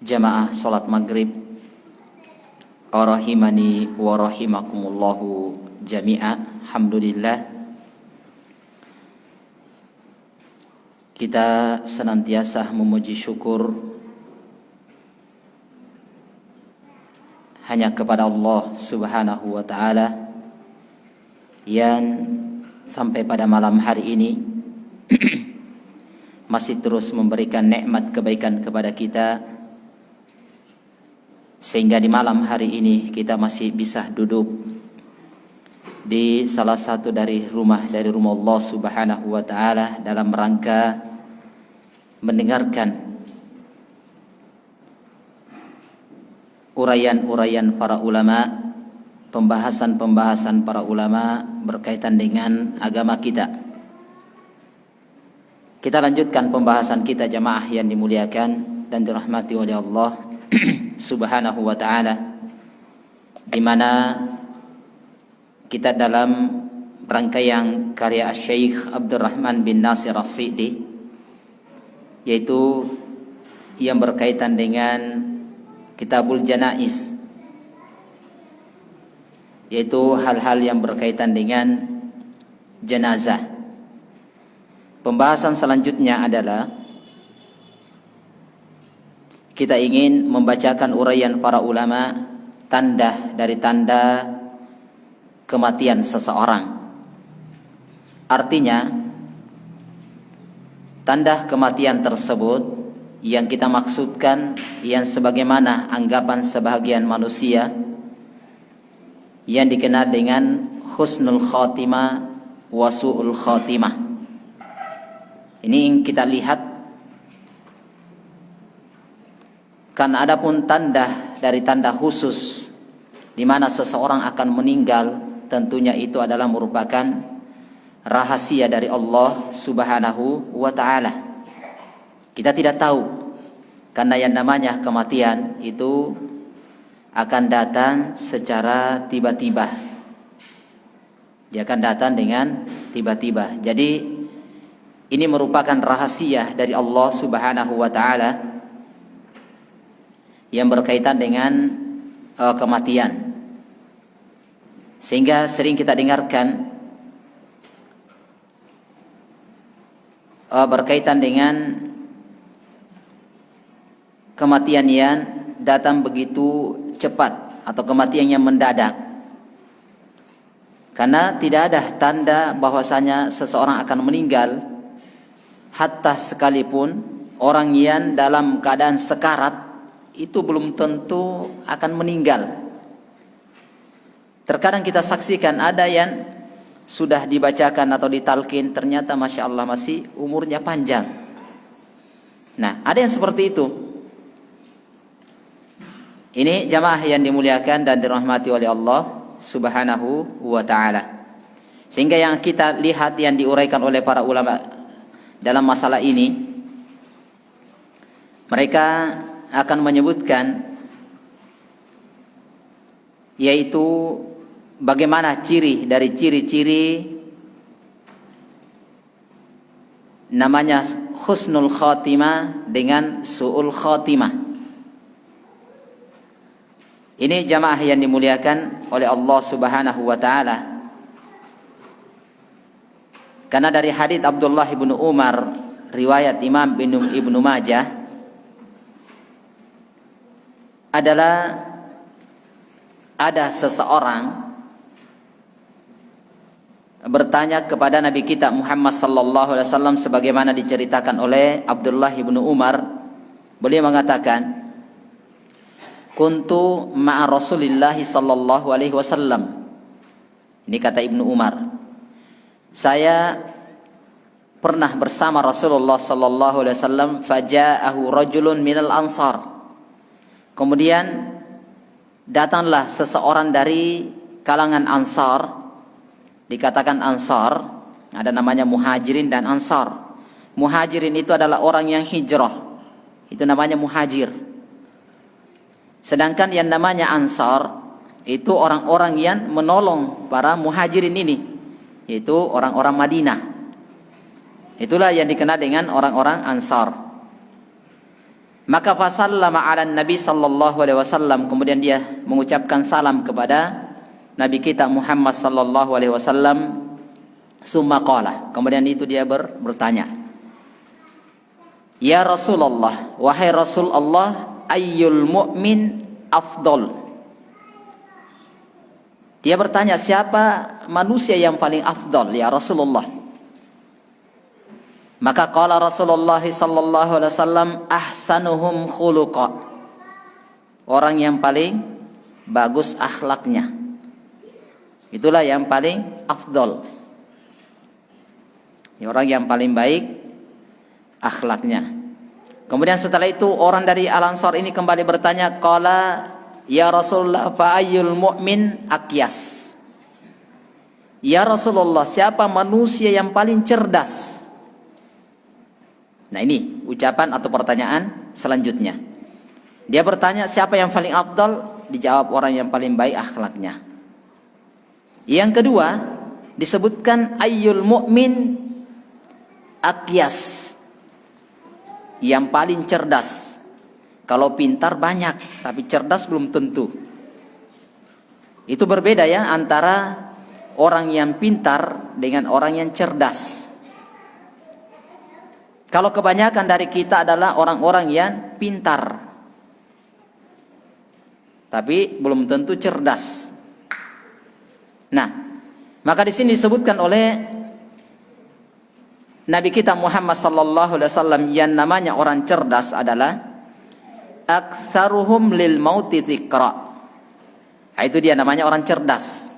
jamaah salat maghrib rahimani wa rahimakumullahu jami'a. Alhamdulillah, kita senantiasa memuji syukur hanya kepada Allah Subhanahu wa ta'ala yang sampai pada malam hari ini masih terus memberikan nikmat kebaikan kepada kita, sehingga di malam hari ini kita masih bisa duduk di salah satu dari rumah Allah Subhanahu wa ta'ala dalam rangka mendengarkan uraian-uraian para ulama, pembahasan-pembahasan para ulama berkaitan dengan agama kita. Kita lanjutkan pembahasan kita jamaah yang dimuliakan dan dirahmati oleh Allah Subhanahu wa ta'ala, di mana kita dalam rangkaian karya Syekh Abdurrahman bin Nasir As-Sa'di, yaitu yang berkaitan dengan Kitabul Janaiz, yaitu hal-hal yang berkaitan dengan jenazah. Pembahasan selanjutnya adalah kita ingin membacakan uraian para ulama tanda dari tanda kematian seseorang. Artinya, tanda kematian tersebut yang kita maksudkan yang sebagaimana anggapan sebagian manusia yang dikenal dengan husnul khatimah wa su'ul khatimah. Ini yang kita lihat. Kan adapun tanda dari tanda khusus di mana seseorang akan meninggal, tentunya itu adalah merupakan rahasia dari Allah Subhanahu wa ta'ala. Kita tidak tahu, karena yang namanya kematian itu akan datang secara tiba-tiba. Dia akan datang dengan tiba-tiba. Jadi ini merupakan rahasia dari Allah Subhanahu wa ta'ala yang berkaitan dengan kematian. Sehingga sering kita dengarkan berkaitan dengan kematian yang datang begitu cepat atau kematian yang mendadak. Karena tidak ada tanda bahwasanya seseorang akan meninggal, hatta sekalipun orang yang dalam keadaan sekarat itu belum tentu akan meninggal. Terkadang kita saksikan ada yang sudah dibacakan atau ditalkin, ternyata Masya Allah masih umurnya panjang. Nah, ada yang seperti itu. Ini jamaah yang dimuliakan dan dirahmati oleh Allah Subhanahu wa ta'ala. Sehingga yang kita lihat yang diuraikan oleh para ulama dalam masalah ini, mereka akan menyebutkan yaitu bagaimana ciri dari ciri-ciri namanya husnul khatimah dengan su'ul khatimah. Ini jamaah yang dimuliakan oleh Allah Subhanahu wa ta'ala. Karena dari hadits Abdullah bin Umar, riwayat Imam Ibnu Majah, adalah ada seseorang bertanya kepada Nabi kita Muhammad sallallahu alaihi wasallam sebagaimana diceritakan oleh Abdullah bin Umar. Beliau mengatakan, kuntu ma'a Rasulillah sallallahu alaihi wasallam. Ini kata Ibnu Umar, saya pernah bersama Rasulullah sallallahu alaihi wasallam, faja'ahu rajulun minal ansar. Kemudian datanglah seseorang dari kalangan Ansar. Dikatakan Ansar, ada namanya Muhajirin dan Ansar. Muhajirin itu adalah orang yang hijrah, itu namanya muhajir. Sedangkan yang namanya Ansar itu orang-orang yang menolong para muhajirin ini, yaitu orang-orang Madinah. Itulah yang dikenal dengan orang-orang Ansar. Maka fasallama ala Nabi sallallahu alaihi wasallam, kemudian dia mengucapkan salam kepada Nabi kita Muhammad sallallahu alaihi wasallam. Summa qala, kemudian itu dia bertanya, ya Rasulullah, wahai Rasul Allah, ayyul mu'min afdol. Dia bertanya, siapa manusia yang paling afdol ya Rasulullah? Maka qala Rasulullah sallallahu alaihi wasallam, ahsanuhum khuluqa. Orang yang paling bagus akhlaknya, itulah yang paling afdol. Orang yang paling baik akhlaknya. Kemudian setelah itu orang dari Al-Ansar ini kembali bertanya, qala ya Rasulullah, fa ayyul mu'min aqyas. Ya Rasulullah, siapa manusia yang paling cerdas? Nah, ini ucapan atau pertanyaan selanjutnya. Dia bertanya siapa yang paling afdal, dijawab orang yang paling baik akhlaknya. Yang kedua disebutkan ayyul mu'min aqyas, yang paling cerdas. Kalau pintar banyak, tapi cerdas belum tentu. Itu berbeda ya antara orang yang pintar dengan orang yang cerdas. Kalau kebanyakan dari kita adalah orang-orang yang pintar, tapi belum tentu cerdas. Nah, maka di sini disebutkan oleh Nabi kita Muhammad sallallahu alaihi wasallam yang namanya orang cerdas adalah aktsaruhum lil mauti dzikra. Itu dia namanya orang cerdas.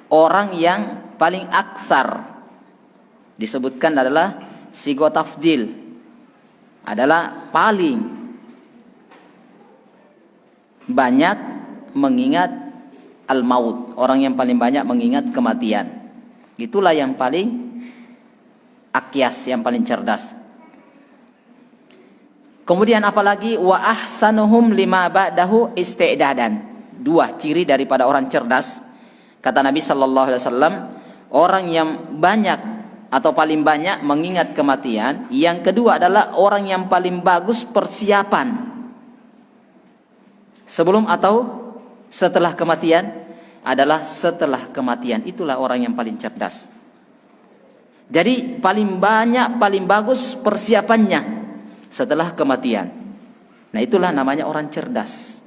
Orang yang paling aksar disebutkan adalah sigo tafdil, adalah paling banyak mengingat al-maut, orang yang paling banyak mengingat kematian. Itulah yang paling aqyas, yang paling cerdas. Kemudian apalagi wa ahsanuhum lima ba'dahu isti'dadan. Dua ciri daripada orang cerdas, kata Nabi sallallahu alaihi wasallam, orang yang banyak atau paling banyak mengingat kematian. Yang kedua adalah orang yang paling bagus persiapan sebelum atau setelah kematian, adalah setelah kematian. Itulah orang yang paling cerdas. Jadi paling banyak, paling bagus persiapannya setelah kematian. Nah, itulah namanya orang cerdas.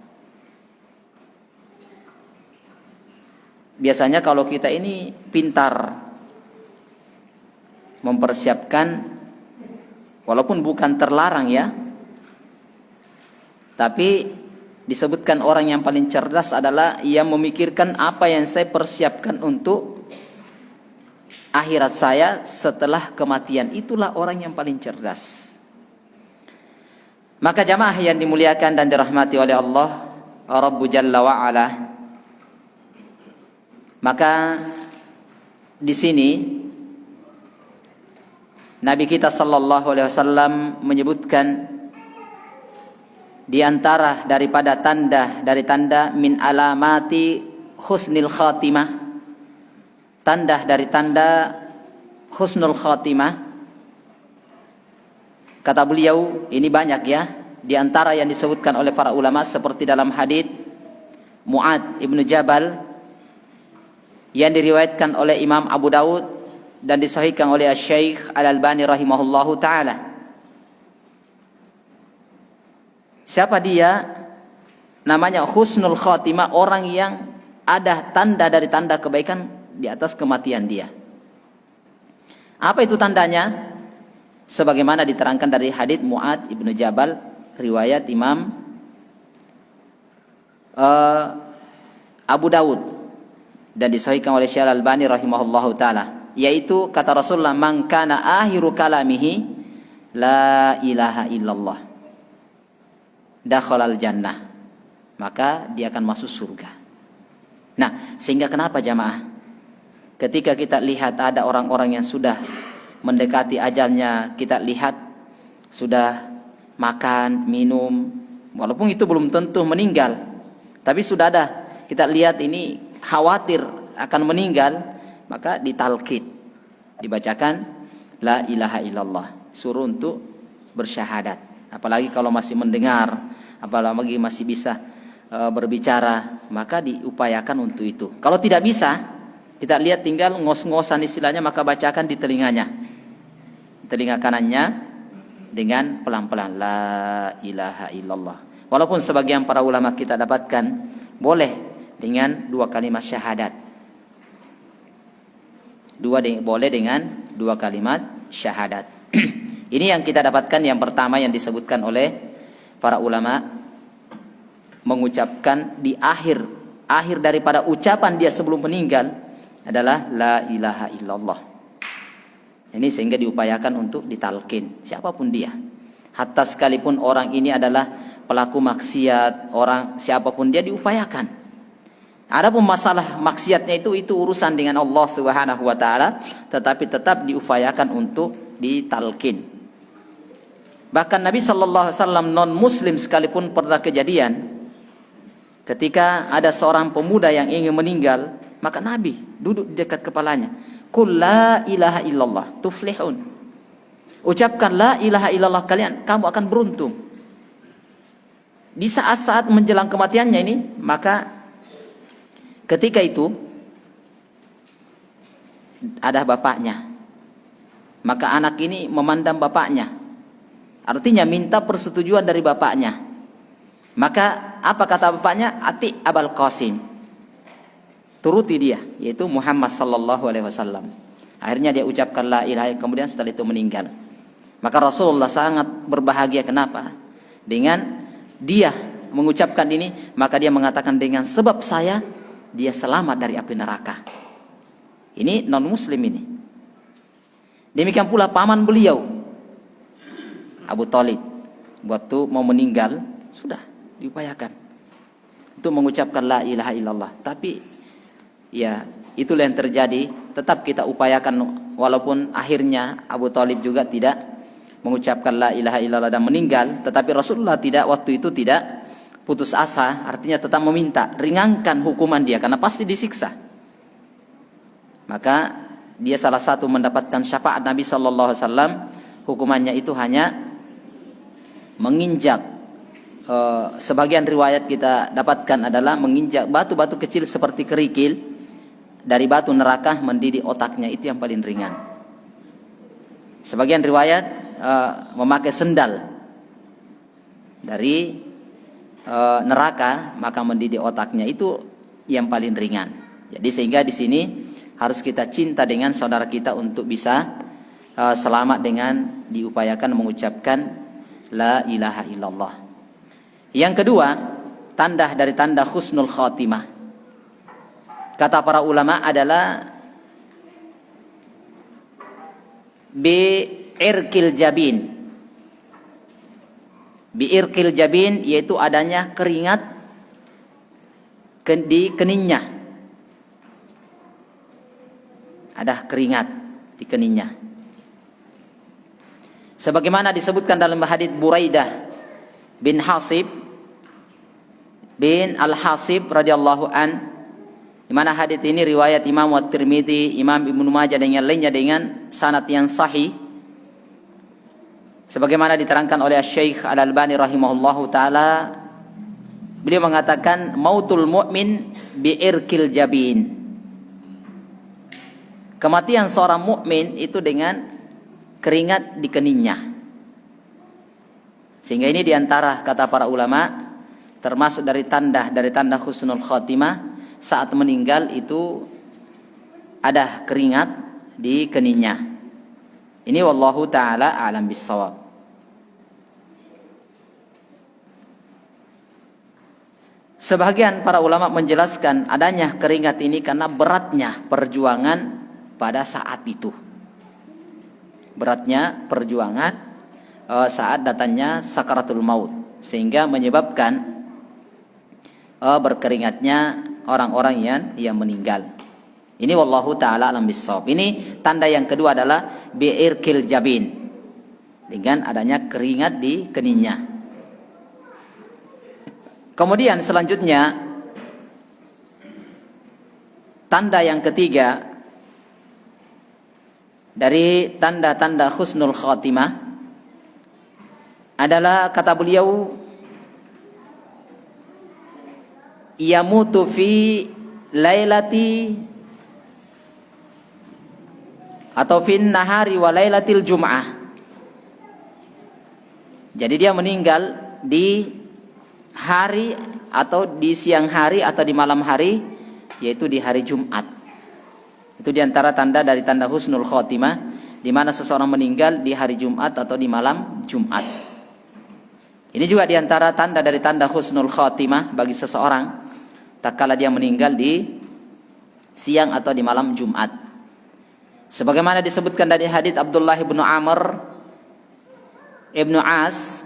Biasanya kalau kita ini pintar mempersiapkan, walaupun bukan terlarang ya, tapi disebutkan orang yang paling cerdas adalah yang memikirkan apa yang saya persiapkan untuk akhirat saya setelah kematian. Itulah orang yang paling cerdas. Maka jamaah yang dimuliakan dan dirahmati oleh Allah Rabbu Jalla wa Ala, maka di sini Nabi kita sallallahu alaihi wasallam menyebutkan di antara daripada tanda dari tanda min alamati husnil khatimah, tanda dari tanda husnul khatimah, kata beliau ini banyak ya. Di antara yang disebutkan oleh para ulama seperti dalam hadits Mu'ad ibnu Jabal yang diriwayatkan oleh Imam Abu Daud dan disahihkan oleh Syekh Al-Albani rahimahullahu taala. Siapa dia? Namanya husnul khatimah, orang yang ada tanda dari tanda kebaikan di atas kematian dia. Apa itu tandanya? Sebagaimana diterangkan dari hadits Mu'ad ibnu Jabal, riwayat Imam Abu Daud dan disahihkan oleh Syekh Al-Albani rahimahullahu taala, yaitu kata Rasulullah, man kana akhiru kalamihi la ilaha illallah dakhalal jannah, maka dia akan masuk surga. Nah, sehingga kenapa jamaah, ketika kita lihat ada orang-orang yang sudah mendekati ajalnya, kita lihat sudah makan, minum, walaupun itu belum tentu meninggal, tapi sudah ada, kita lihat ini khawatir akan meninggal, maka ditalqin, dibacakan la ilaha illallah, suruh untuk bersyahadat apalagi kalau masih mendengar, apalagi masih bisa berbicara, maka diupayakan untuk itu. Kalau tidak bisa, kita lihat tinggal ngos-ngosan istilahnya, maka bacakan di telinganya, telinga kanannya dengan pelan-pelan, la ilaha illallah. Walaupun sebagian para ulama kita dapatkan boleh dengan 2 kalimat syahadat. Boleh dengan 2 kalimat syahadat. Ini yang kita dapatkan yang pertama yang disebutkan oleh para ulama, mengucapkan di akhir daripada ucapan dia sebelum meninggal adalah la ilaha illallah. Ini sehingga diupayakan untuk ditalkin siapapun dia. Hatta sekalipun orang ini adalah pelaku maksiat, orang siapapun dia diupayakan. Adapun masalah maksiatnya itu urusan dengan Allah Subhanahu wa taala, tetapi tetap diupayakan untuk ditalkin. Bahkan Nabi sallallahu alaihi wasallam non muslim sekalipun pernah kejadian ketika ada seorang pemuda yang ingin meninggal, maka Nabi duduk di dekat kepalanya. Qul la ilaha illallah tuflihun. Ucapkan la ilaha illallah kalian, kamu akan beruntung. Di saat-saat menjelang kematiannya ini, maka ketika itu ada bapaknya. Maka anak ini memandang bapaknya. Artinya minta persetujuan dari bapaknya. Maka apa kata bapaknya? Ati Abul Qasim. Turuti dia, yaitu Muhammad sallallahu alaihi wasallam. Akhirnya dia ucapkan la ilaha illallah, kemudian setelah itu meninggal. Maka Rasulullah sangat berbahagia. Kenapa? Dengan dia mengucapkan ini, maka dia mengatakan dengan sebab saya dia selamat dari api neraka. Ini non muslim ini. Demikian pula paman beliau Abu Thalib, waktu mau meninggal sudah diupayakan untuk mengucapkan la ilaha illallah. Tapi ya itulah yang terjadi. Tetap kita upayakan, walaupun akhirnya Abu Thalib juga tidak mengucapkan la ilaha illallah dan meninggal. Tetapi Rasulullah tidak, waktu itu tidak putus asa. Artinya tetap meminta ringankan hukuman dia, karena pasti disiksa. Maka dia salah satu mendapatkan syafaat Nabi sallallahu alaihi wasallam. Hukumannya itu hanya menginjak, sebagian riwayat kita dapatkan adalah menginjak batu-batu kecil seperti kerikil dari batu neraka mendidih otaknya, itu yang paling ringan. Sebagian riwayat memakai sendal dari neraka maka mendidih otaknya, itu yang paling ringan. Jadi sehingga di sini harus kita cinta dengan saudara kita untuk bisa selamat dengan diupayakan mengucapkan la ilaha illallah. Yang kedua, tanda dari tanda husnul khatimah, kata para ulama, adalah bi'irkil jabin. Bi'irkil jabin yaitu adanya keringat di keningnya. Ada keringat di keningnya. Sebagaimana disebutkan dalam hadits Buraidah bin Hasib bin Al-Hasib radhiyallahu an, di mana hadits ini riwayat Imam At-Tirmidzi, Imam Ibnu Majah dan yang lainnya dengan sanad yang sahih. Sebagaimana diterangkan oleh Syekh Al-Albani rahimahullahu taala, beliau mengatakan mautul mu'min bi'irkil jabin. Kematian seorang mukmin itu dengan keringat di keningnya. Sehingga ini diantara kata para ulama termasuk dari tanda husnul khatimah, saat meninggal itu ada keringat di keningnya. Ini wallahu taala alam bissawab. Sebagian para ulama menjelaskan adanya keringat ini karena beratnya perjuangan pada saat itu. Beratnya perjuangan saat datangnya sakaratul maut, sehingga menyebabkan berkeringatnya orang-orang yang meninggal. Ini wallahu taala alam bissawab. Ini tanda yang kedua adalah bi'irkil jabin, dengan adanya keringat di keningnya. Kemudian selanjutnya tanda yang ketiga dari tanda-tanda husnul khatimah adalah kata beliau yamutu fi lailati atau fin nahari wa lailatil jum'ah. Jadi dia meninggal di hari atau di siang hari atau di malam hari, yaitu di hari Jumat. Itu diantara tanda dari tanda husnul khotimah, di mana seseorang meninggal di hari Jumat atau di malam Jumat. Ini juga diantara tanda dari tanda husnul khotimah bagi seseorang, tak kala dia meninggal di siang atau di malam Jumat. Sebagaimana disebutkan dari hadits Abdullah bin Amr Ibnu As,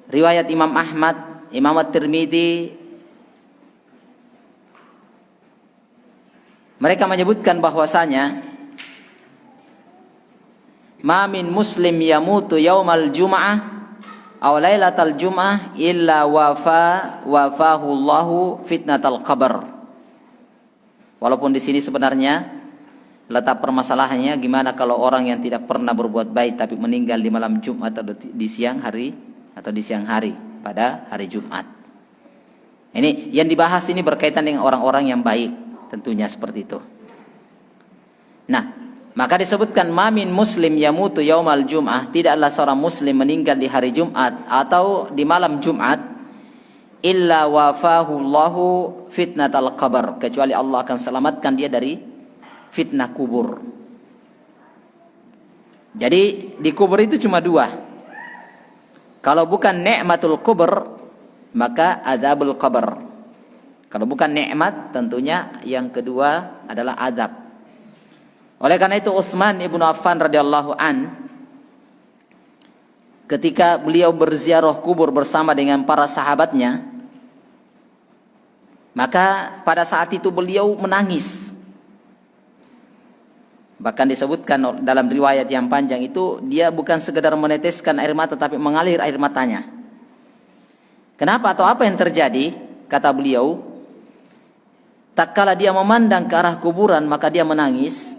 riwayat Imam Ahmad, Imam At-Tirmidzi, mereka menyebutkan bahwasanya ma min muslim yamutu yaumal jum'ah aw lailatal jum'ah illa wafahu Allahu fitnatal qabr. Walaupun di sini sebenarnya letak permasalahannya gimana kalau orang yang tidak pernah berbuat baik tapi meninggal di malam Jumat atau di siang hari atau di siang hari pada hari Jumat. Ini yang dibahas ini berkaitan dengan orang-orang yang baik, tentunya seperti itu. Nah, maka disebutkan mamin muslim yamutu yaumal jum'ah, tidaklah seorang muslim meninggal di hari Jumat atau di malam Jumat illa wafahu Allahu fitnatal qabr, kecuali Allah akan selamatkan dia dari fitnah kubur. Jadi di kubur itu cuma dua. Kalau bukan nikmatul kubur, maka adzabul qabr. Kalau bukan nikmat, tentunya yang kedua adalah azab. Oleh karena itu Utsman ibnu Affan radhiyallahu an, ketika beliau berziarah kubur bersama dengan para sahabatnya, maka pada saat itu beliau menangis. Bahkan disebutkan dalam riwayat yang panjang itu, dia bukan sekedar meneteskan air mata tapi mengalir air matanya. Kenapa atau apa yang terjadi? Kata beliau, tak kala dia memandang ke arah kuburan maka dia menangis.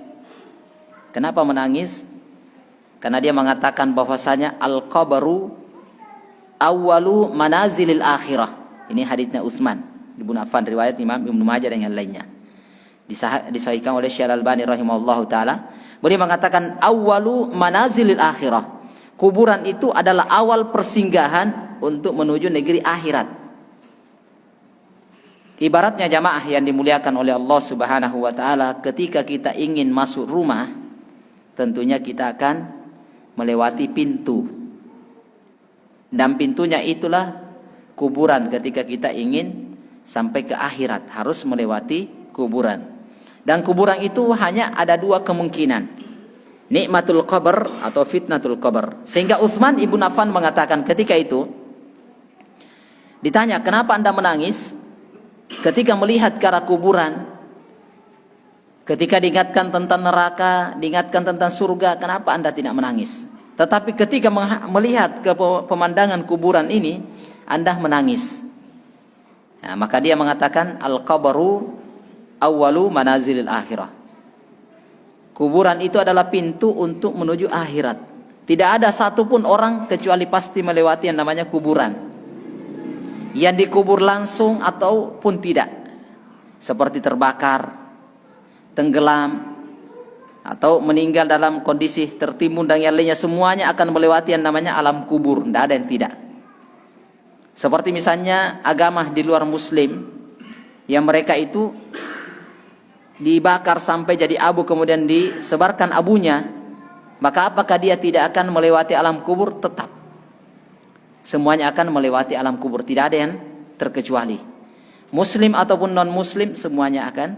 Kenapa menangis? Karena dia mengatakan bahwasanya al-qabru awwalu manazilil akhirah. Ini haditsnya Utsman ibnu Affan, riwayat Imam Ibnu Majah dan yang lainnya. Disahihkan oleh Syekh Al-Albani rahimahullahu taala. Beliau mengatakan awwalu manazilil akhirah. Kuburan itu adalah awal persinggahan untuk menuju negeri akhirat. Ibaratnya jamaah yang dimuliakan oleh Allah Subhanahu wa taala, ketika kita ingin masuk rumah, tentunya kita akan melewati pintu. Dan pintunya itulah kuburan. Ketika kita ingin sampai ke akhirat, harus melewati kuburan. Dan kuburan itu hanya ada dua kemungkinan, nikmatul qabr atau fitnatul qabr. Sehingga Utsman ibnu Affan mengatakan ketika itu, ditanya, kenapa anda menangis ketika melihat ke arah kuburan? Ketika diingatkan tentang neraka, diingatkan tentang surga, kenapa anda tidak menangis? Tetapi ketika melihat ke pemandangan kuburan ini, anda menangis. Nah, maka dia mengatakan al-qabru awwalu manazilil akhirah. Kuburan itu adalah pintu untuk menuju akhirat. Tidak ada satupun orang kecuali pasti melewati yang namanya kuburan. Yang dikubur langsung ataupun tidak. Seperti terbakar, tenggelam, atau meninggal dalam kondisi tertimbun dan yang lainnya, semuanya akan melewati yang namanya alam kubur. Tidak ada yang tidak. Seperti misalnya agama di luar muslim, yang mereka itu dibakar sampai jadi abu kemudian disebarkan abunya, maka apakah dia tidak akan melewati alam kubur? Tetap semuanya akan melewati alam kubur, tidak ada yang terkecuali. Muslim ataupun non muslim semuanya akan,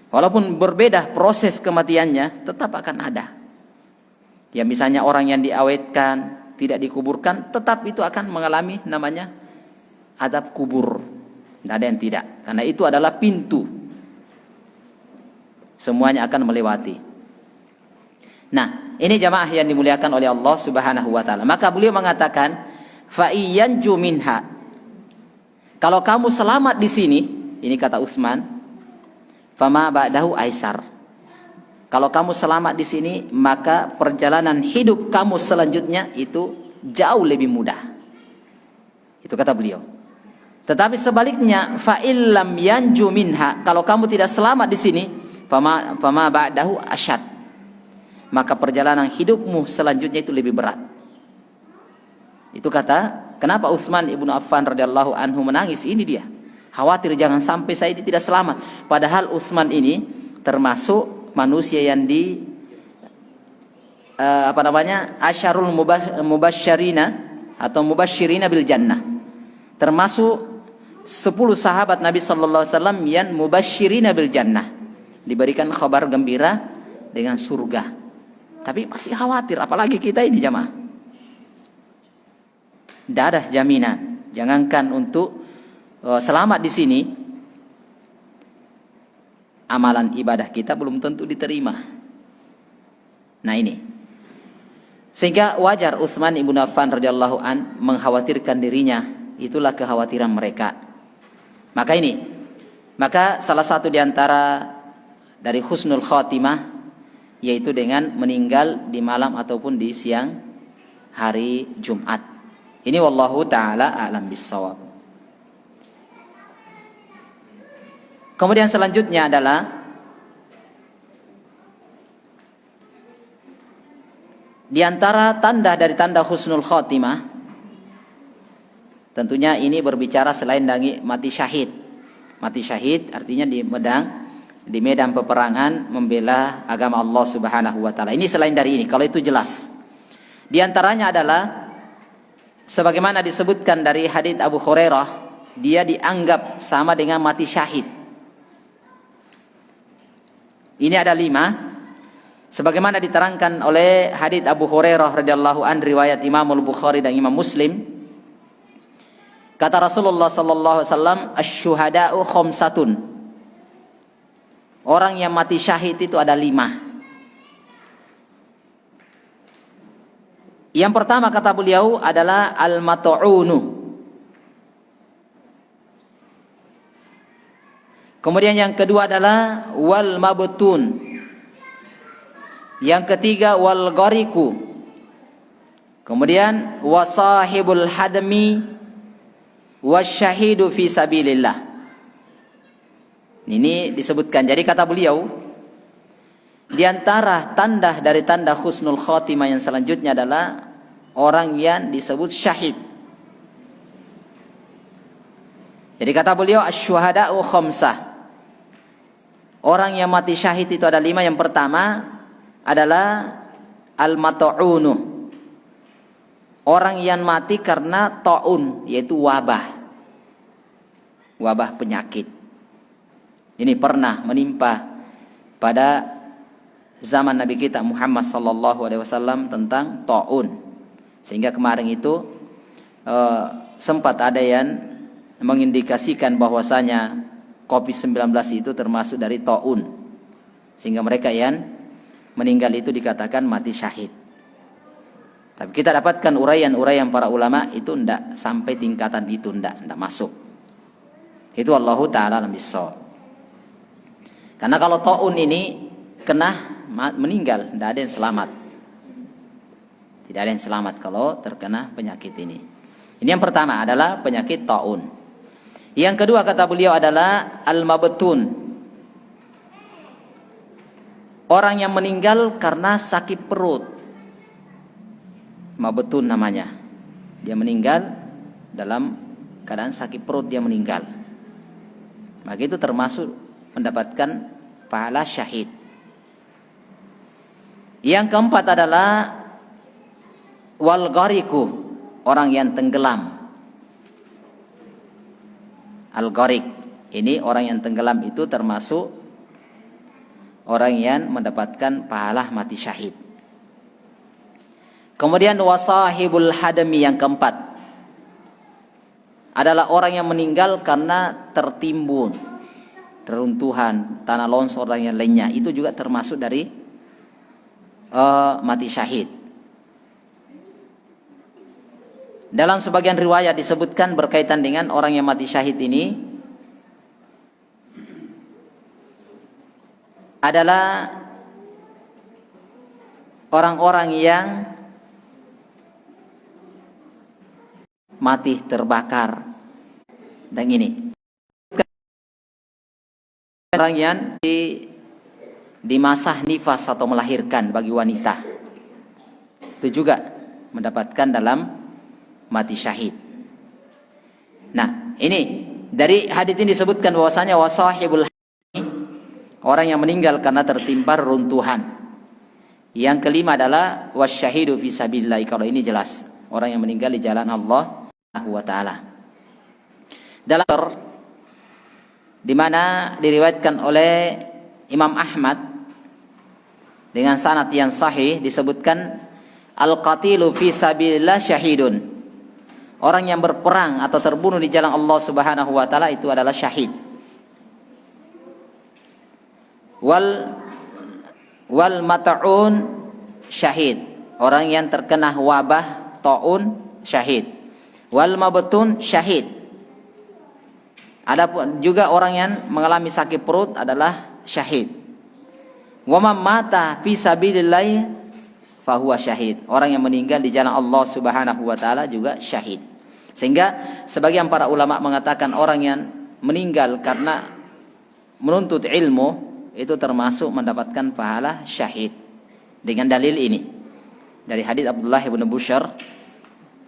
walaupun berbeda proses kematiannya, tetap akan ada. Ya misalnya orang yang diawetkan, tidak dikuburkan, tetap itu akan mengalami namanya azab kubur. Tidak ada yang tidak, karena itu adalah pintu. Semuanya akan melewati. Nah, ini jamaah yang dimuliakan oleh Allah Subhanahu wa taala. Maka beliau mengatakan, fa iyanju minha. Kalau kamu selamat di sini, ini kata Utsman, fama ba'dahu aisar. Kalau kamu selamat di sini, maka perjalanan hidup kamu selanjutnya itu jauh lebih mudah. Itu kata beliau. Tetapi sebaliknya, fa illam yanju minha, kalau kamu tidak selamat di sini, fama ba'dahu asyad, maka perjalanan hidupmu selanjutnya itu lebih berat. Itu kata, kenapa Utsman ibnu Affan radhiyallahu anhu menangis, ini dia. Khawatir jangan sampai saya ini tidak selamat. Padahal Utsman ini termasuk manusia yang asyarul mubasysyirina atau mubasysyirina bil jannah. Termasuk 10 sahabat Nabi sallallahu alaihi wasallam yang mubasysyirina bil jannah, diberikan kabar gembira dengan surga. Tapi masih khawatir, apalagi kita ini jamaah. Tidak ada jaminan. Jangankan untuk selamat di sini, amalan ibadah kita belum tentu diterima. Nah ini, sehingga wajar Utsman ibnu Affan radhiyallahu an mengkhawatirkan dirinya. Itulah kekhawatiran mereka. Maka salah satu diantara dari husnul khatimah yaitu dengan meninggal di malam ataupun di siang hari Jumat. Ini wallahu taala a'lam bissawab. Kemudian selanjutnya adalah di antara tanda dari tanda husnul khatimah, tentunya ini berbicara selain dari mati syahid. Mati syahid artinya di medan peperangan membela agama Allah Subhanahu wa taala. Ini selain dari ini, kalau itu jelas. Di antaranya adalah sebagaimana disebutkan dari hadits Abu Hurairah, dia dianggap sama dengan mati syahid. Ini ada 5, sebagaimana diterangkan oleh hadits Abu Hurairah radhiyallahu an, riwayat Imam Al-Bukhari dan Imam Muslim. Kata Rasulullah sallallahu alaihi wasallam, asy-syuhada'u khamsatun. Orang yang mati syahid itu ada 5. Yang pertama kata beliau adalah al-mat'unu. Kemudian yang kedua adalah wal mabtun. Yang ketiga wal ghariku. Kemudian wasahibul hadmi wasyahidu fi sabilillah. Ini disebutkan. Jadi kata beliau, di antara tanda dari tanda husnul khatimah yang selanjutnya adalah orang yang disebut syahid. Jadi kata beliau asy-syuhada'u khamsah. Orang yang mati syahid itu ada 5. Yang pertama adalah al-mat'unu. Orang yang mati karena ta'un, yaitu wabah. Wabah penyakit. Ini pernah menimpa pada zaman Nabi kita Muhammad sallallahu alaihi wasallam tentang ta'un. Sehingga kemarin itu sempat ada yang mengindikasikan bahwasanya COVID-19 itu termasuk dari ta'un, sehingga mereka yang meninggal itu dikatakan mati syahid. Tapi kita dapatkan uraian-uraian para ulama itu tidak sampai tingkatan itu, tidak masuk. Itu Allahu ta'ala alam bissawab. Karena kalau ta'un ini kena meninggal, tidak ada yang selamat. Tidak ada yang selamat kalau terkena penyakit ini. Ini yang pertama adalah penyakit ta'un. Yang kedua kata beliau adalah al-mabtun. Orang yang meninggal karena sakit perut. Mabtun namanya. Dia meninggal dalam keadaan sakit perut, dia meninggal. Maka itu termasuk mendapatkan pahala syahid. Yang keempat adalah wal ghariku, orang yang tenggelam. Al-gharik, ini orang yang tenggelam itu termasuk orang yang mendapatkan pahala mati syahid. Kemudian wasahibul hadami, yang keempat adalah orang yang meninggal karena tertimbun, reruntuhan, tanah longsor dan yang lainnya. Itu juga termasuk dari mati syahid. Dalam sebagian riwayat disebutkan berkaitan dengan orang yang mati syahid ini adalah orang-orang yang mati terbakar. Dan ini orang yang di masa nifas atau melahirkan bagi wanita, itu juga mendapatkan dalam mati syahid. Nah, ini dari hadits ini disebutkan bahwasanya wasahibul orang yang meninggal karena tertimpa runtuhan. Yang kelima adalah wasyahidu fi sabilillah. Kalau ini jelas, orang yang meninggal di jalan Allah Subhanahu wa taala. Dalam di mana diriwayatkan oleh Imam Ahmad dengan sanad yang sahih disebutkan al-qatilu fi sabilillah syahidun. Orang yang berperang atau terbunuh di jalan Allah Subhanahu wa taala itu adalah syahid. Wal mat'un syahid. Orang yang terkena wabah taun syahid. Wal mabtun syahid. Ada juga orang yang mengalami sakit perut adalah syahid. Wa man mata fi sabilillah fahuwa syahid. Orang yang meninggal di jalan Allah Subhanahu wa taala juga syahid. Sehingga sebagian para ulama mengatakan orang yang meninggal karena menuntut ilmu itu termasuk mendapatkan pahala syahid. Dengan dalil ini dari hadits Abdullah bin Bushr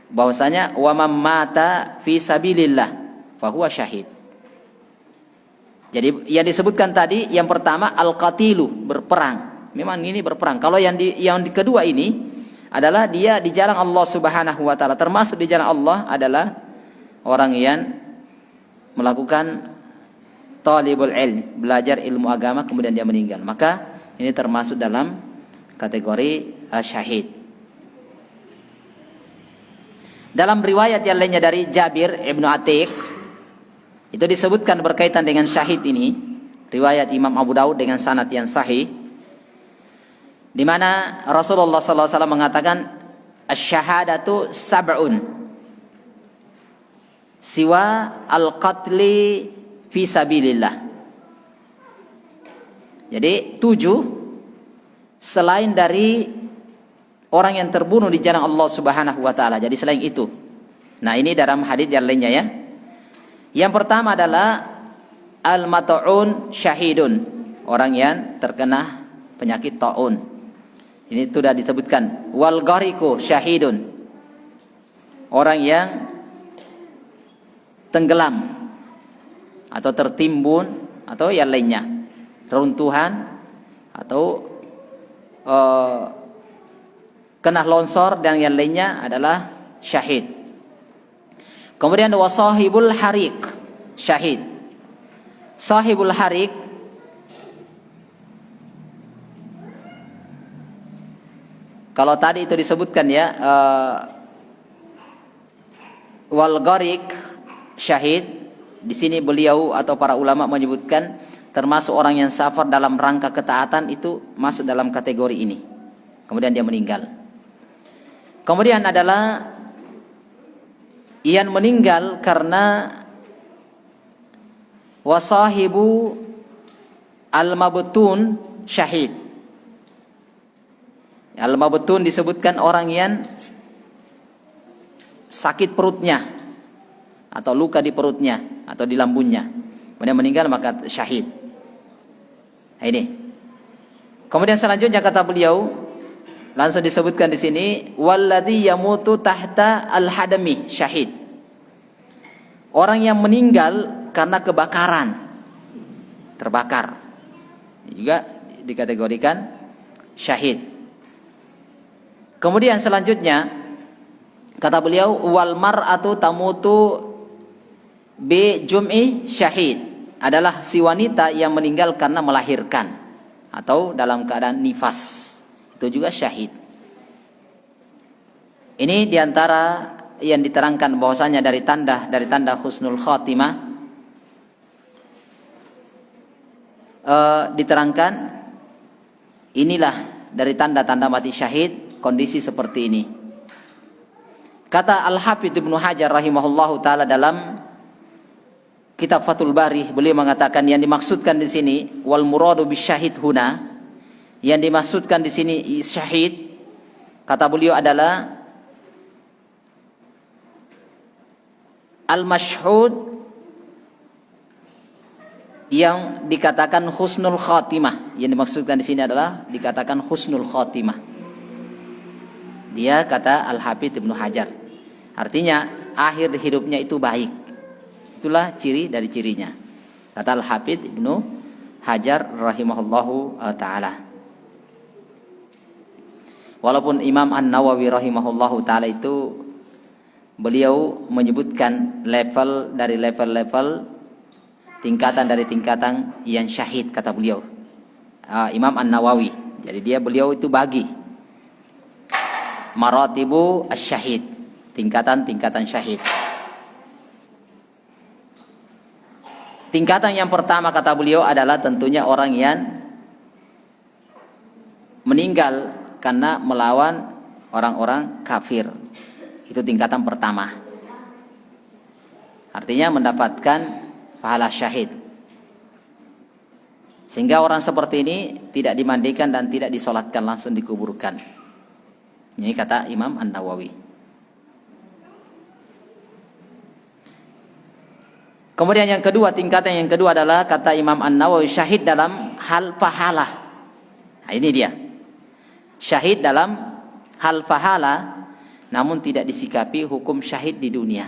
bahwasanya wa man mata fi sabilillah fahuwa syahid. Jadi yang disebutkan tadi yang pertama al-qatilu, berperang. Memang ini berperang. Kalau yang di kedua ini adalah dia di jalan Allah Subhanahu wa taala. Termasuk di jalan Allah adalah orang yang melakukan talibul ilm, belajar ilmu agama kemudian dia meninggal. Maka ini termasuk dalam kategori syahid. Dalam riwayat yang lainnya dari Jabir Ibnu Atiq itu disebutkan berkaitan dengan syahid ini, riwayat Imam Abu Daud dengan sanad yang sahih, di mana Rasulullah sallallahu alaihi wasallam mengatakan asy-syahadatu sab'un siwa al-qatli fi sabilillah. Jadi 7 selain dari orang yang terbunuh di jalan Allah Subhanahu wa taala. Jadi selain itu. Nah, ini dalam hadis yang lainnya ya. Yang pertama adalah al-mat'un syahidun, orang yang terkena penyakit taun. Ini sudah disebutkan. Wal ghariqu syahidun, orang yang tenggelam atau tertimbun atau yang lainnya, runtuhan atau kena longsor dan yang lainnya adalah syahid. Kemudian wasahibul harik syahid. Sahibul harik kalau tadi itu disebutkan ya wal gharik syahid, di sini beliau atau para ulama menyebutkan termasuk orang yang safar dalam rangka ketaatan itu masuk dalam kategori ini. Kemudian dia meninggal. Kemudian adalah yang meninggal karena wasahibu al-mabtun syahid. Al-mabtun disebutkan orang yang sakit perutnya atau luka di perutnya atau di lambungnya, kemudian meninggal maka syahid. Nah, ini. Kemudian selanjutnya kata beliau langsung disebutkan di sini walladzi yamutu tahta al-hadami syahid. Orang yang meninggal karena kebakaran, terbakar, ini juga dikategorikan syahid. Kemudian selanjutnya kata beliau wal mar'atu tamutu bi jum'i syahid, adalah si wanita yang meninggal karena melahirkan atau dalam keadaan nifas, itu juga syahid. Ini diantara yang diterangkan bahwasanya dari tanda husnul khatimah, diterangkan inilah dari tanda-tanda mati syahid, kondisi seperti ini. Kata Al-Hafidz Ibnu Hajar rahimahullahu taala dalam kitab Fathul Bari, beliau mengatakan yang dimaksudkan di sini wal muradu bisyahid huna, yang dimaksudkan di sini syahid, kata beliau adalah al-mashhud yang dikatakan husnul khatimah. Yang dimaksudkan di sini adalah dikatakan husnul khatimah. Dia kata Al-Hafidz Ibnu Hajar. Artinya akhir hidupnya itu baik. Itulah ciri dari cirinya. Kata Al-Hafidz Ibnu Hajar rahimahullahu taala. Walaupun Imam An-Nawawi rahimahullahu taala itu beliau menyebutkan level dari level-level, tingkatan dari tingkatan yang syahid, kata beliau, Imam An-Nawawi. Jadi beliau itu bagi maratibu asy-syahid, tingkatan-tingkatan syahid. Tingkatan yang pertama kata beliau adalah tentunya orang yang meninggal karena melawan orang-orang kafir. Itu tingkatan pertama. Artinya mendapatkan pahala syahid. Sehingga orang seperti ini tidak dimandikan dan tidak disolatkan, langsung dikuburkan. Ini kata Imam An-Nawawi. Kemudian yang kedua, tingkatan yang kedua adalah kata Imam An-Nawawi syahid dalam hal pahala. Nah, ini dia. Syahid dalam hal pahala, namun tidak disikapi hukum syahid di dunia.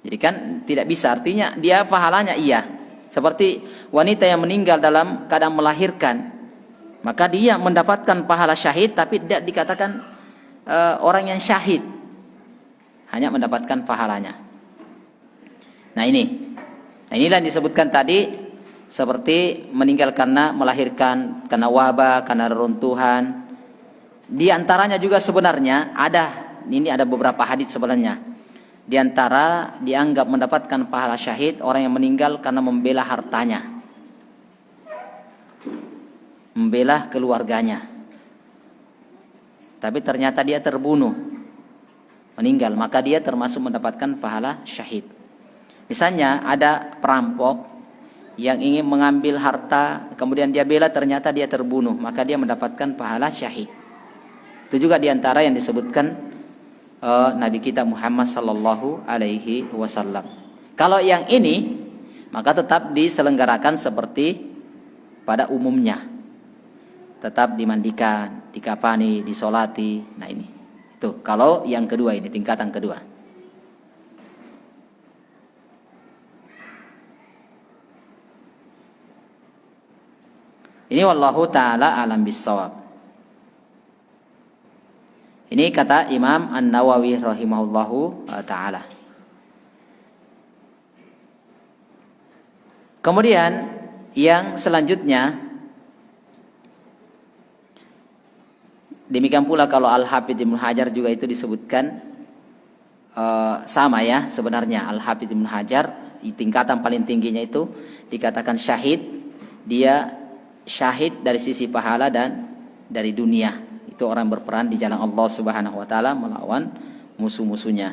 Jadi kan tidak bisa, artinya dia pahalanya iya. Seperti wanita yang meninggal dalam keadaan melahirkan, maka dia mendapatkan pahala syahid, tapi tidak dikatakan orang yang syahid, hanya mendapatkan pahalanya. Nah inilah yang disebutkan tadi, seperti meninggal karena melahirkan, karena wabah, karena reruntuhan. Di antaranya juga sebenarnya ada beberapa hadits sebenarnya. Di antara dianggap mendapatkan pahala syahid orang yang meninggal karena membela hartanya, membela keluarganya, tapi ternyata dia terbunuh, meninggal, maka dia termasuk mendapatkan pahala syahid. Misalnya ada perampok yang ingin mengambil harta, kemudian dia bela, ternyata dia terbunuh, maka dia mendapatkan pahala syahid. Itu juga di antara yang disebutkan Nabi kita Muhammad sallallahu alaihi wasallam. Kalau yang ini maka tetap diselenggarakan seperti pada umumnya. Tetap dimandikan, dikafani, disolati. Nah ini. Itu kalau yang kedua, ini tingkatan kedua. Ini wallahu taala alam bissawab. Ini kata Imam An-Nawawi rahimahullahu ta'ala. Kemudian yang selanjutnya, demikian pula kalau Al-Hafidz Ibnu Hajar juga itu disebutkan sama ya sebenarnya. Al-Hafidz Ibnu Hajar tingkatan paling tingginya itu dikatakan syahid. Dia syahid dari sisi pahala dan dari dunia. Itu orang berperan di jalan Allah Subhanahu wa taala melawan musuh-musuhnya.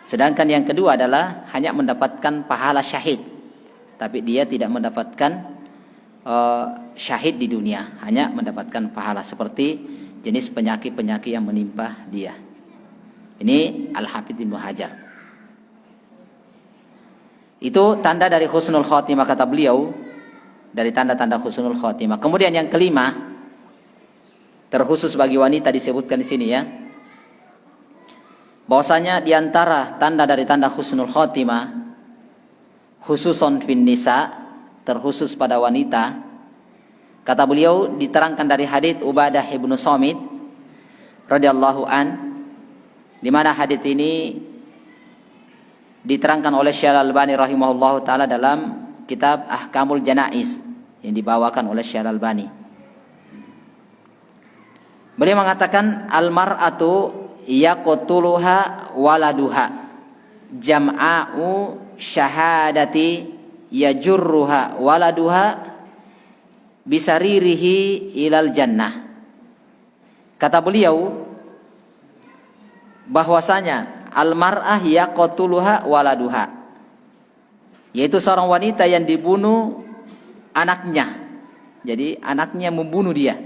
Sedangkan yang kedua adalah hanya mendapatkan pahala syahid, tapi dia tidak mendapatkan syahid di dunia, hanya mendapatkan pahala seperti jenis penyakit-penyakit yang menimpa dia. Ini Al-Hafidz Ibnu Hajar. Itu tanda dari husnul khotimah kata beliau, dari tanda-tanda husnul khotimah. Kemudian yang kelima, terkhusus bagi wanita disebutkan di sini ya, bahwasanya di antara tanda dari tanda husnul khotimah, khususon fin nisa, terkhusus pada wanita, kata beliau diterangkan dari hadits Ubadah ibnu Samit radhiyallahu an, di mana hadits ini diterangkan oleh Syekh Al-Albani rahimahullahu taala dalam kitab Ahkamul Janaiz yang dibawakan oleh Syekh Al-Albani. Beliau mengatakan al-mar'atu yaqtuluha waladuha jam'a'u syahadati yajurruha waladuha bisaririhi ilal jannah. Kata beliau bahwasanya al-mar'ah yaqtuluha waladuha, yaitu seorang wanita yang dibunuh anaknya. Jadi anaknya membunuh dia.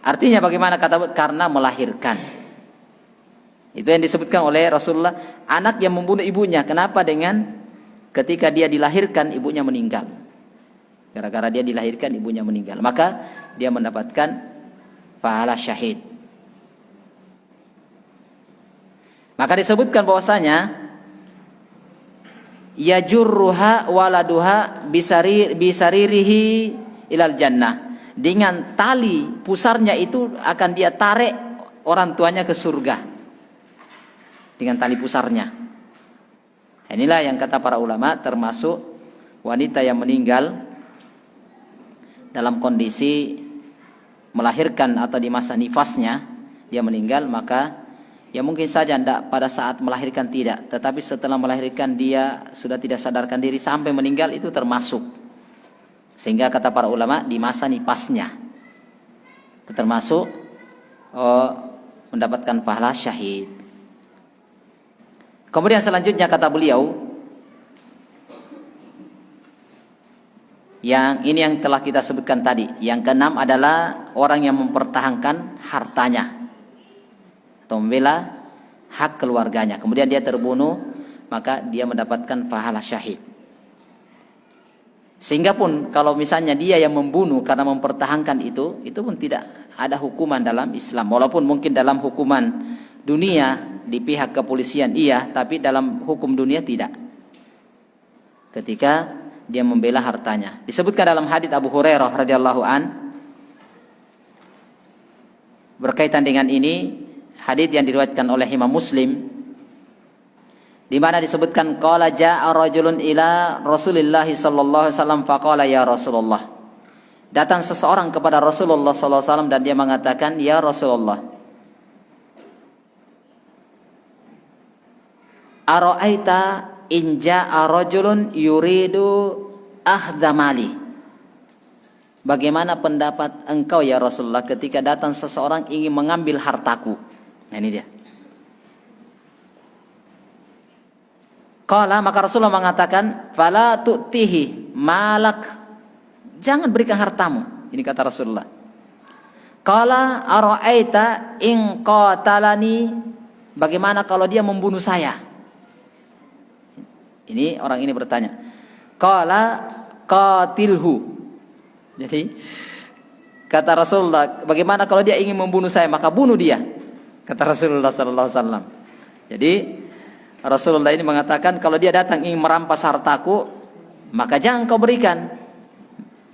Artinya bagaimana kata? Karena melahirkan. Itu yang disebutkan oleh Rasulullah, anak yang membunuh ibunya. Kenapa? Dengan ketika dia dilahirkan ibunya meninggal. Gara-gara dia dilahirkan ibunya meninggal, maka dia mendapatkan pahala syahid. Maka disebutkan bahwasanya yajurruha waladuha bisaririhi ilal jannah. Dengan tali pusarnya itu akan dia tarik orang tuanya ke surga. Dengan tali pusarnya. Inilah yang kata para ulama, termasuk wanita yang meninggal dalam kondisi melahirkan atau di masa nifasnya dia meninggal, maka ya mungkin saja tidak pada saat melahirkan tidak, tetapi setelah melahirkan dia sudah tidak sadarkan diri sampai meninggal, itu termasuk. Sehingga kata para ulama di masa nifasnya itu termasuk mendapatkan pahala syahid. Kemudian selanjutnya kata beliau, yang ini yang telah kita sebutkan tadi. Yang keenam adalah orang yang mempertahankan hartanya atau membela hak keluarganya. Kemudian dia terbunuh, maka dia mendapatkan pahala syahid. Sehingga pun kalau misalnya dia yang membunuh karena mempertahankan itu pun tidak ada hukuman dalam Islam. Walaupun mungkin dalam hukuman dunia di pihak kepolisian iya, tapi dalam hukum dunia tidak. Ketika dia membela hartanya. Disebutkan dalam hadits Abu Hurairah radhiyallahu an berkaitan dengan ini, hadits yang diriwayatkan oleh Imam Muslim, di mana disebutkan qala jaa rajulun ila Rasulillah sallallahu alaihi wasallam faqala ya Rasulullah. Datang seseorang kepada Rasulullah sallallahu alaihi wasallam dan dia mengatakan, ya Rasulullah, ara'aita in ja'a rajulun yuridu ahdha mali. Bagaimana pendapat engkau ya Rasulullah ketika datang seseorang ingin mengambil hartaku? Nah ini dia. Qala, maka Rasulullah mengatakan, fala tu'tihi malak. Jangan berikan hartamu. Ini kata Rasulullah. Qala ara'aita in qatalani. Bagaimana kalau dia membunuh saya? Ini orang ini bertanya. Qala qatilhu. Jadi kata Rasulullah, bagaimana kalau dia ingin membunuh saya, maka bunuh dia. Kata Rasulullah sallallahu alaihi wasallam. Jadi Rasulullah ini mengatakan, kalau dia datang ingin merampas hartaku, maka jangan kau berikan.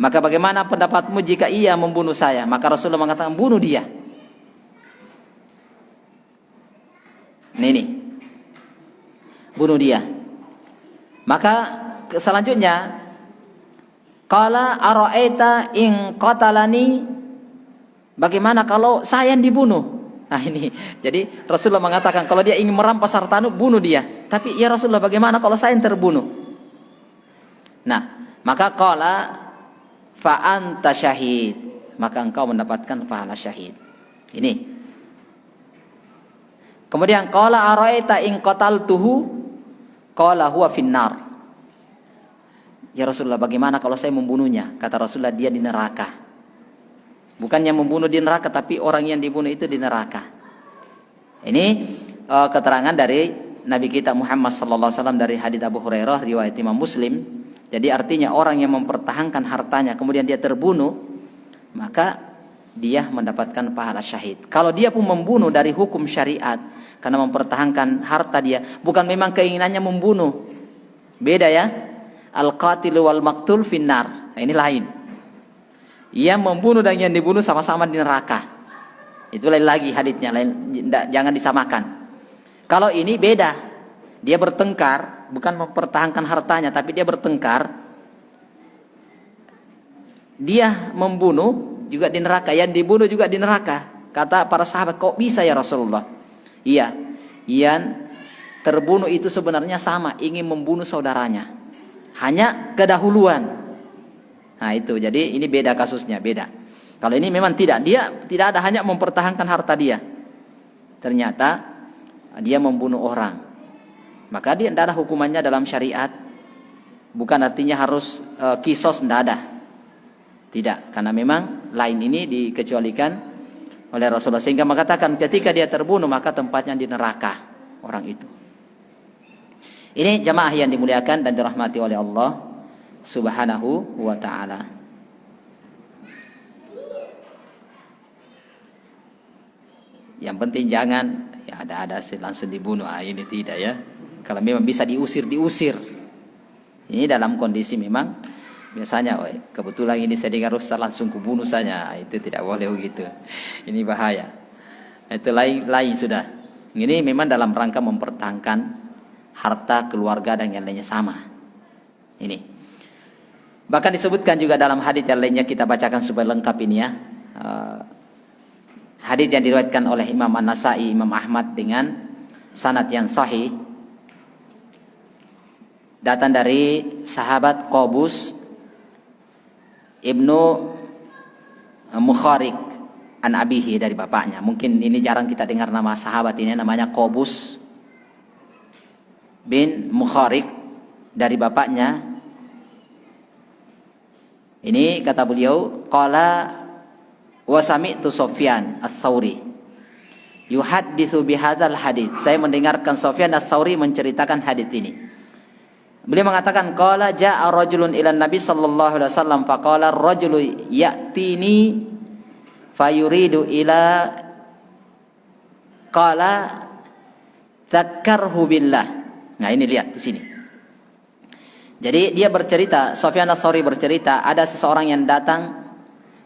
Maka bagaimana pendapatmu jika ia membunuh saya? Maka Rasulullah mengatakan, bunuh dia. Ini. Bunuh dia. Maka selanjutnya, qala ara'aita in qatalani. Bagaimana kalau saya yang dibunuh? Nah ini, jadi Rasulullah mengatakan kalau dia ingin merampas hartamu, bunuh dia. Tapi ya Rasulullah, bagaimana kalau saya yang terbunuh? Nah, maka qala fa anta syahid. Maka engkau mendapatkan pahala syahid. Ini. Kemudian qala ara'aita in qataltuhu. Qala huwa finnar. Ya Rasulullah, bagaimana kalau saya membunuhnya? Kata Rasulullah, dia di neraka. Bukannya membunuh di neraka, tapi orang yang dibunuh itu di neraka. Ini keterangan dari Nabi kita Muhammad sallallahu alaihi wasallam dari hadits Abu Hurairah riwayat Imam Muslim. Jadi artinya orang yang mempertahankan hartanya kemudian dia terbunuh, maka dia mendapatkan pahala syahid. Kalau dia pun membunuh dari hukum syariat karena mempertahankan harta dia, bukan memang keinginannya membunuh. Beda ya. Al-qatilu wal maqtul finnar. Nah, ini lain. Ia membunuh dan yang dibunuh sama-sama di neraka. Itu lain lagi haditsnya, lain, jangan disamakan. Kalau ini beda. Dia bertengkar, bukan mempertahankan hartanya, tapi dia bertengkar. Dia membunuh juga di neraka, yang dibunuh juga di neraka. Kata para sahabat, kok bisa ya Rasulullah? Iya, yang terbunuh itu sebenarnya sama, ingin membunuh saudaranya, hanya kedahuluan. Nah itu, jadi ini beda kasusnya, beda. Kalau ini memang tidak, dia tidak ada hanya mempertahankan harta dia. Ternyata dia membunuh orang, maka dia tidak ada hukumannya dalam syariat. Bukan artinya harus kisos, tidak ada. Tidak, karena memang lain ini dikecualikan oleh Rasulullah, sehingga mengatakan ketika dia terbunuh maka tempatnya di neraka orang itu. Ini jamaah yang dimuliakan dan dirahmati oleh Allah Subhanahu wa ta'ala. Yang penting jangan ya ada langsung dibunuh. Ini tidak ya. Kalau memang bisa diusir. Ini dalam kondisi memang biasanya kebetulan ini saya dengar Ustaz langsung kubunuh saja. Itu tidak boleh begitu. Ini bahaya. Itu lain sudah. Ini memang dalam rangka mempertahankan harta keluarga dan yang lainnya sama. Ini. Bahkan disebutkan juga dalam hadis yang lainnya, kita bacakan supaya lengkap ini ya. Hadis yang diriwayatkan oleh Imam An-Nasa'i, Imam Ahmad dengan sanad yang sahih, datang dari sahabat Qabus Ibnu Mukharik an abihi, dari bapaknya. Mungkin ini jarang kita dengar nama sahabat ini, namanya Qabus bin Mukharik, dari bapaknya. Ini kata beliau, qala wa sami'tu Sufyan Ats-Tsauri yuhadditsu bihadzal hadits. Saya mendengarkan Sufyan Ats-Tsauri menceritakan hadis ini. Beliau mengatakan, qala jaa'a rajulun ila Nabi sallallahu alaihi wasallam faqala ar-rajulu ya'tini fayuridu ila qala dzakkarhu billah. Nah, ini lihat di sini. Jadi dia bercerita, Sufyan Ats-Tsauri bercerita, ada seseorang yang datang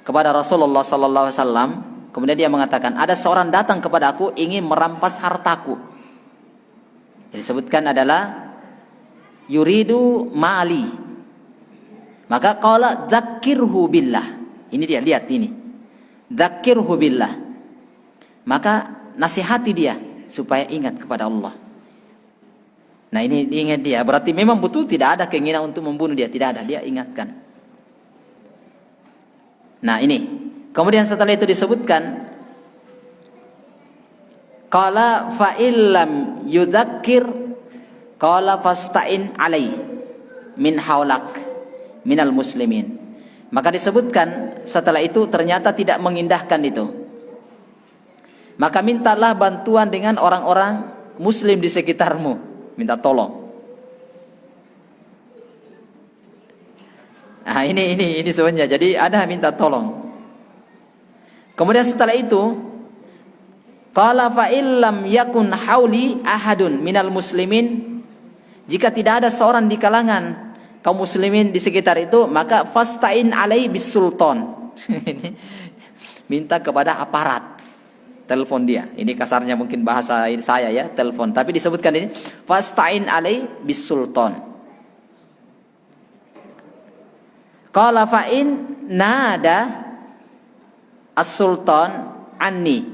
kepada Rasulullah sallallahu alaihi wasallam, kemudian dia mengatakan, ada seorang datang kepada aku ingin merampas hartaku. Yang disebutkan adalah yuridu mali. Maka qala dzakirhu billah. Ini dia, lihat ini. Dzakirhu billah. Maka nasihati dia supaya ingat kepada Allah. Nah, ini ingat dia, berarti memang betul tidak ada keinginan untuk membunuh dia, tidak ada, dia ingatkan. Nah, ini. Kemudian setelah itu disebutkan, qala fa illam yudzakkir qala fasta'in alai min haulak minal muslimin. Maka disebutkan setelah itu ternyata tidak mengindahkan itu. Maka mintalah bantuan dengan orang-orang muslim di sekitarmu. Minta tolong. Nah, ini sebenarnya. Jadi ada minta tolong. Kemudian setelah itu, qala fa illam yakun hauli ahadun minal muslimin. Jika tidak ada seorang di kalangan kaum muslimin di sekitar itu, maka fasta'in alai bis sultan. Minta kepada aparat. Telepon dia. Ini kasarnya mungkin bahasa saya ya, telepon. Tapi disebutkan ini fasta'in alai bis sultan. Qala fa in nada as-sultan anni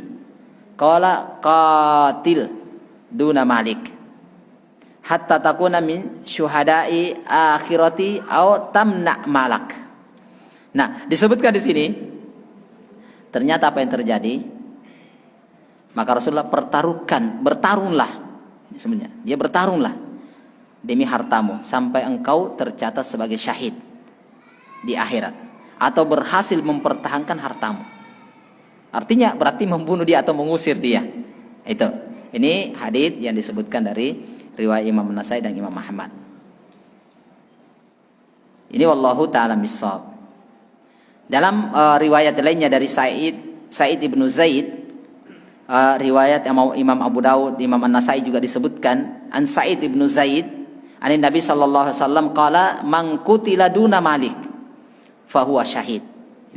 qala qatil duna malik hatta takuna min syuhada'i akhirati au tamna malak. Nah, disebutkan di sini ternyata apa yang terjadi? Maka Rasulullah bertarunglah. Sebenarnya dia bertarunglah demi hartamu sampai engkau tercatat sebagai syahid di akhirat atau berhasil mempertahankan hartamu. Artinya berarti membunuh dia atau mengusir dia. Itu. Ini hadis yang disebutkan dari riwayat Imam An-Nasa'i dan Imam Ahmad. Ini wallahu taala bissawab. Dalam riwayat lainnya dari Sa'id ibnu Zaid, riwayat Imam Abu Dawud, Imam An-Nasa'i juga disebutkan, an Sa'id ibnu Zaid an Nabi sallallahu alaihi wasallam qala man qutila duna malik fahuwa syahid.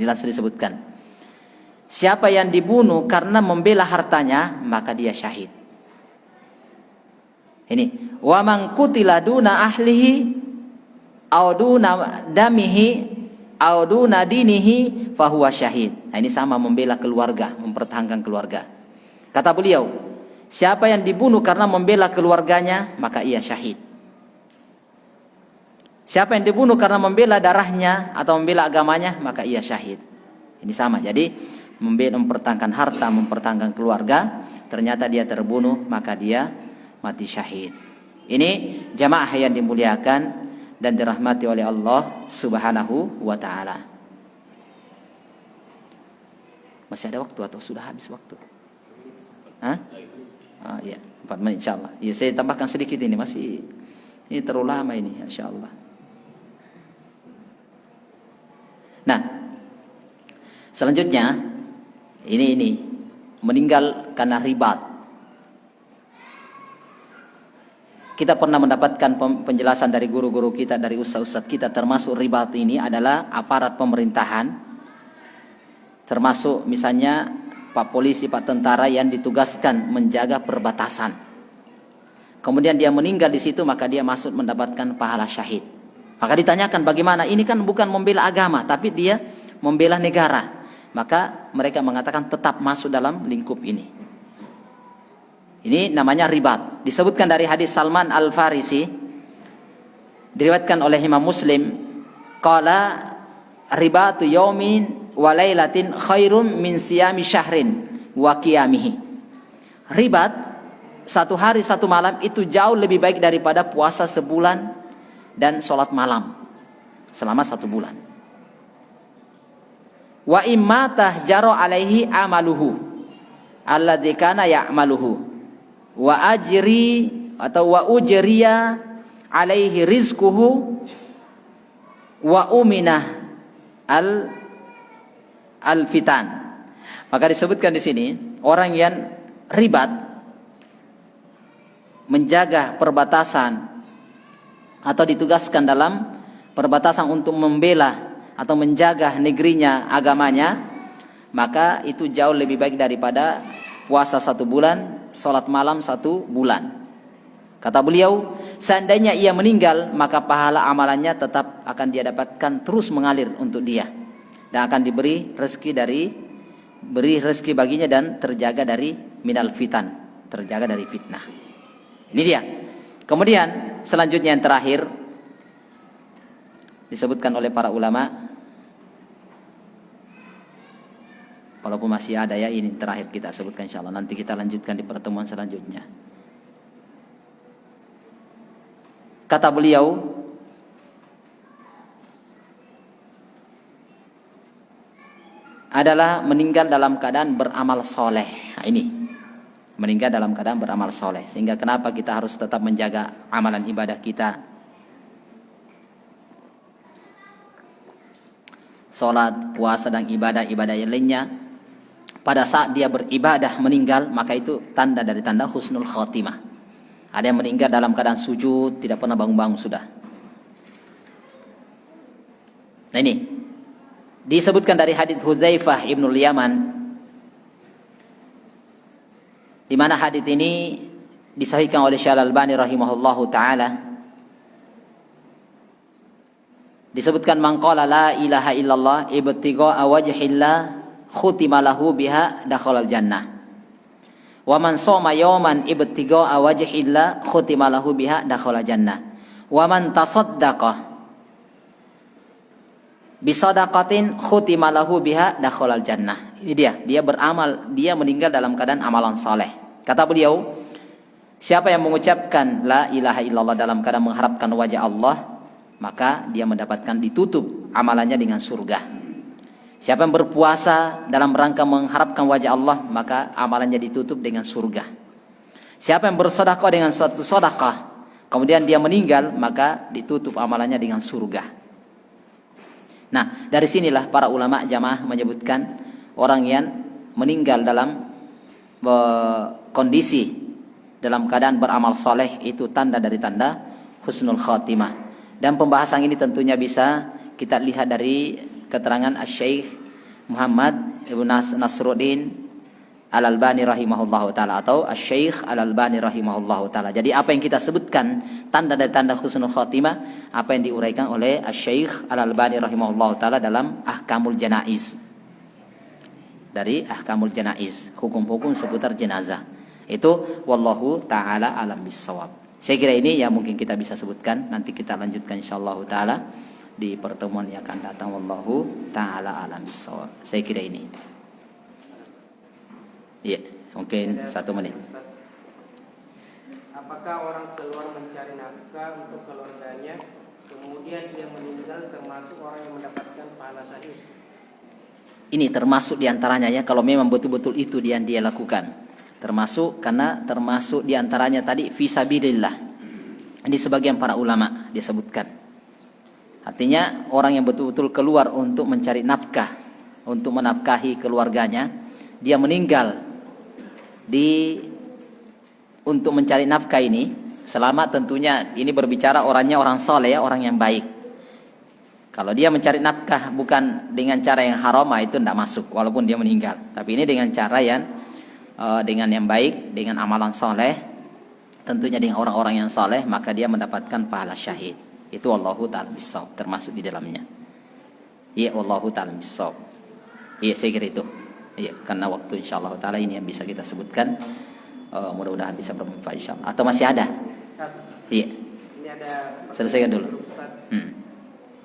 Ini langsung disebutkan, siapa yang dibunuh karena membela hartanya maka dia syahid. Ini wa man qutila duna ahlihi au duna damihi au duna dinihi fahuwa syahid. Nah, ini sama, membela keluarga, mempertahankan keluarga. Kata beliau, siapa yang dibunuh karena membela keluarganya maka ia syahid. Siapa yang dibunuh karena membela darahnya atau membela agamanya maka ia syahid. Ini sama. Jadi mempertahankan harta, mempertahankan keluarga, ternyata dia terbunuh maka dia mati syahid. Ini jamaah yang dimuliakan dan dirahmati oleh Allah Subhanahu wa taala. Masih ada waktu atau sudah habis waktu? Hah? Ah, ya, 4 menit insyaallah. Ya, saya tambahkan sedikit ini, masih ini terlalu lama ini insyaallah. Nah, selanjutnya ini meninggal karena ribat. Kita pernah mendapatkan penjelasan dari guru-guru kita, dari ustaz-ustaz kita, termasuk ribat ini adalah aparat pemerintahan, termasuk misalnya Pak polisi, Pak tentara yang ditugaskan menjaga perbatasan. Kemudian dia meninggal di situ, maka dia masuk mendapatkan pahala syahid. Maka ditanyakan bagaimana? Ini kan bukan membela agama, tapi dia membela negara. Maka mereka mengatakan tetap masuk dalam lingkup ini. Ini namanya ribat. Disebutkan dari hadis Salman Al-Farisi, diriwayatkan oleh Imam Muslim, qala ribatu yaumin wa lailatin khairum min siyami syahrin wa qiyamihi. Ribat satu hari satu malam itu jauh lebih baik daripada puasa sebulan dan sholat malam selama 1 bulan. Wa immatah jaro alaihi amaluhu alladzi kana ya'maluhu wa ajri atau wa ujriya alaihi rizquhu wa uminah al-fitan. Maka disebutkan di sini orang yang ribat menjaga perbatasan atau ditugaskan dalam perbatasan untuk membela atau menjaga negerinya, agamanya, maka itu jauh lebih baik daripada puasa 1 bulan, sholat malam 1 bulan. Kata beliau, seandainya ia meninggal, maka pahala amalannya tetap akan dia dapatkan, terus mengalir untuk dia, dan akan diberi rezeki baginya dan terjaga dari minal fitan, terjaga dari fitnah. Ini dia. Kemudian selanjutnya yang terakhir disebutkan oleh para ulama, walaupun masih ada ya, ini terakhir kita sebutkan insyaallah, nanti kita lanjutkan di pertemuan selanjutnya. Kata beliau, adalah meninggal dalam keadaan beramal soleh. Nah, ini meninggal dalam keadaan beramal soleh. Sehingga kenapa kita harus tetap menjaga amalan ibadah kita, sholat, puasa, dan ibadah-ibadah yang lainnya. Pada saat dia beribadah meninggal, maka itu tanda dari tanda husnul khotimah. Ada yang meninggal dalam keadaan sujud, tidak pernah bangun-bangun sudah. Nah ini disebutkan dari hadits Hudzaifah ibnul Yaman, di mana hadits ini disahihkan oleh Syekh Al-Albani rahimahullahu taala. Disebutkan, man qala la ilaha illallah ibtigha'a wajhillah khutima lahu biha dakhalal jannah. Wa man shoma yawman ibtigha'a wajhillah khutima lahu biha dakhalal jannah. Wa man tasaddaqa bisadaqatin khutima lahu biha dakhalal jannah. Ini dia beramal, dia meninggal dalam keadaan amalan saleh. Kata beliau, siapa yang mengucapkan la ilaha illallah dalam keadaan mengharapkan wajah Allah, maka dia mendapatkan, ditutup amalannya dengan surga. Siapa yang berpuasa dalam rangka mengharapkan wajah Allah, maka amalannya ditutup dengan surga. Siapa yang bersedekah dengan suatu sedekah, kemudian dia meninggal, maka ditutup amalannya dengan surga. Nah, dari sinilah para ulama jamaah menyebutkan orang yang meninggal dalam kondisi dalam keadaan beramal soleh itu tanda dari tanda husnul khatimah. Dan pembahasan ini tentunya bisa kita lihat dari keterangan Asy-Syaikh Muhammad Ibn Nasruddin Al-Albani rahimahullahu taala, atau Asy-Syaikh Al-Albani rahimahullahu taala. Jadi apa yang kita sebutkan tanda dari tanda husnul khatimah, apa yang diuraikan oleh Asy-Syaikh Al-Albani rahimahullahu taala dalam Ahkamul Janaiz. Dari Ahkamul Janaiz, hukum-hukum seputar jenazah. Itu wallahu taala alam bissawab. Saya kira ini yang mungkin kita bisa sebutkan, nanti kita lanjutkan insyaallah taala di pertemuan yang akan datang. Wallahu taala alam bissawab. Saya kira ini. Iya, mungkin 1 menit. Apakah orang keluar mencari nafkah untuk keluarganya, kemudian dia meninggal, termasuk orang yang mendapatkan pahala syahid? Ini termasuk diantaranya ya, kalau memang betul-betul itu yang dia lakukan. Termasuk diantaranya tadi fisabilillah. Ini sebagian para ulama dia sebutkan. Artinya orang yang betul-betul keluar untuk mencari nafkah, untuk menafkahi keluarganya, dia meninggal untuk mencari nafkah ini, selama tentunya ini berbicara orangnya orang soleh ya, orang yang baik. Kalau dia mencari nafkah bukan dengan cara yang haram, itu tidak masuk walaupun dia meninggal. Tapi ini dengan cara yang dengan yang baik, dengan amalan soleh, tentunya dengan orang-orang yang soleh, maka dia mendapatkan pahala syahid. Itu wallahu ta'ala bissawab, termasuk di dalamnya. Iya, wallahu ta'ala bissawab. Iya, saya kira itu. Iya, karena waktu insyaallah ta'ala ini yang bisa kita sebutkan. Mudah-mudahan bisa bermanfaat insyaallah. Atau masih ada? Satu. Iya. Ini ada. Selesaikan dulu.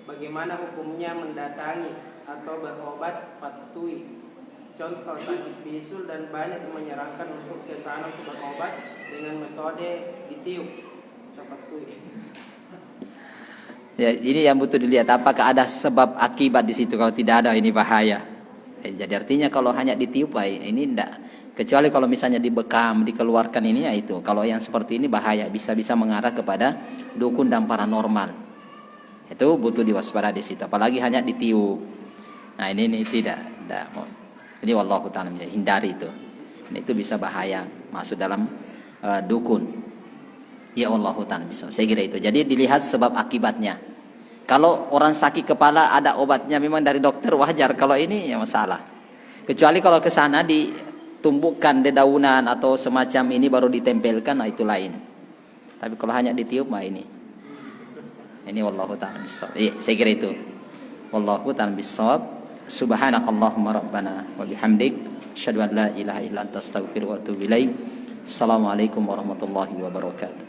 Bagaimana hukumnya mendatangi atau berobat patui? Contoh sakit bisul dan banyak yang menyarankan untuk ke sana untuk berobat dengan metode ditiup atau patui. Ya, ini yang butuh dilihat apakah ada sebab akibat di situ. Kalau tidak ada, ini bahaya. Jadi artinya kalau hanya ditiup, ini tidak. Kecuali kalau misalnya dibekam, dikeluarkan ini, ya itu. Kalau yang seperti ini bahaya, bisa mengarah kepada dukun dan paranormal. Itu butuh diwaspadai di situ. Apalagi hanya ditiup. Nah ini tidak. Ini wallahu ta'ala hindari itu. Ini itu bisa bahaya, masuk dalam dukun. Ya wallahu ta'ala bisa. Saya kira itu. Jadi dilihat sebab akibatnya. Kalau orang sakit kepala ada obatnya memang dari dokter, wajar. Kalau ini ya masalah. Kecuali kalau ke sana ditumbuhkan dedaunan atau semacam ini baru ditempelkan, nah itu lain. Tapi kalau hanya ditiup, ini. Ini wallahu ta'ala bissawab. Iya, saya kira itu. Wallahu ta'ala bissawab. Subhanakallahumma rabbana wa bihamdik, asyhadu an la ilaha illa anta astaghfiruka wa atubu ilaik. Assalamualaikum warahmatullahi wabarakatuh.